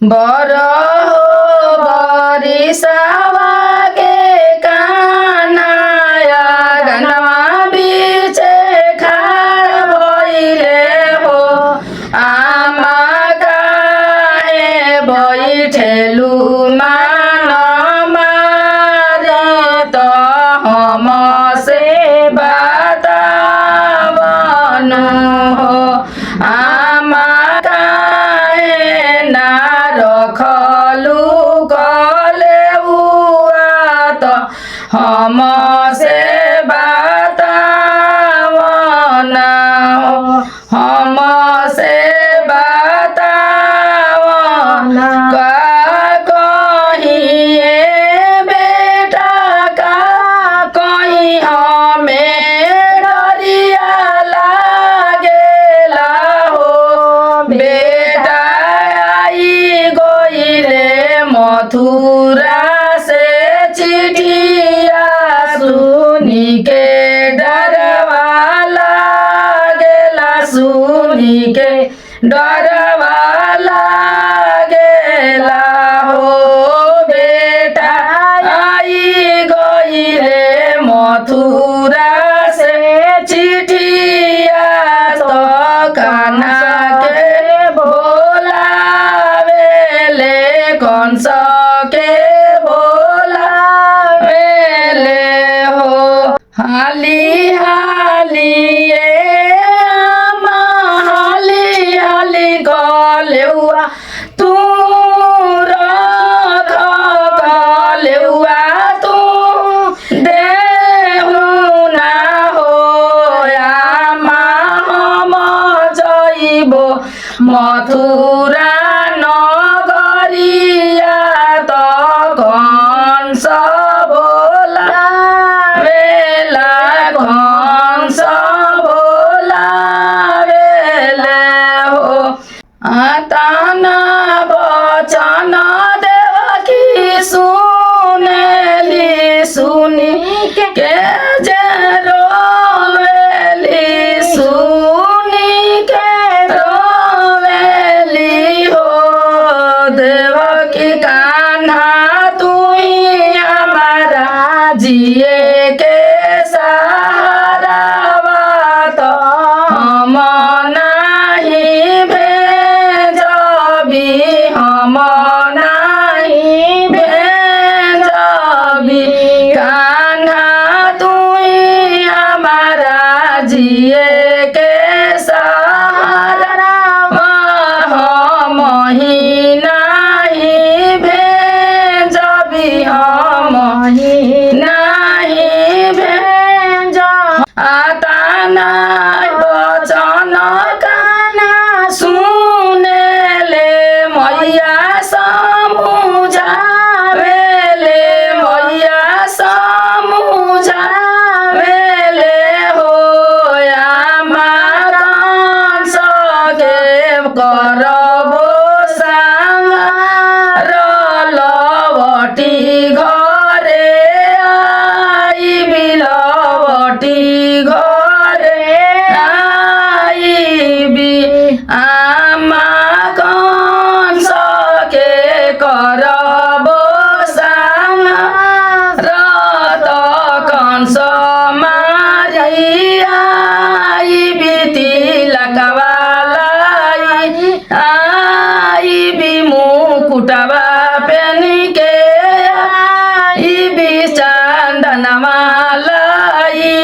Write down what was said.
बरहो बरिसावा के कानाया गनवा बीचे खाड़ भइले हो आमा काहे बैठेलु मान मारे त हमसे बतावन हो आमा काहे ना रखलु कलेउआ त हमसे बतावन हो हमसे बतावन का कहिए बेटा का कहीं हमें डरिया लागेला हो बेटा आई गइले मथुरा से चिठिया सुनी के डरवा लागेला सुनी के डरवा लागेला हो बेटा आई गइले मथुरा से चिठिया तो काना के बोलावेले कंस के बोलावेले हो हाली हाली हाली हाली गलेउआ तू रख गलेउआ तू देहु ना हो आमा हम जइबो मथुरा नगरिया त कंस बोलावेला कंस बोलावेले हो आताना बचन देवकी सुनेली सुनी के जे रोवेली सुनी के रोवेली हो देवकी कान्हा तुई हमारा जिए के सहारा बात हम नाही भेजबी हम नाही भेजबी कान्हा तुई हमारा जिए के सहारा हम ही नाही भेजबी हम ही नाही भेज आताना बचन काना सुनेले मैया समुझावेले मैया समुझावेले हो आमा कंस के करबो संहार लवटी घरे आइबी लवटी घरे आइबी आमा कंस के करबो संहार त कंस मारिया आइबी तिलकवा लाई आइबी मुकुटवा पेनी के आइबी चंदनवा लाई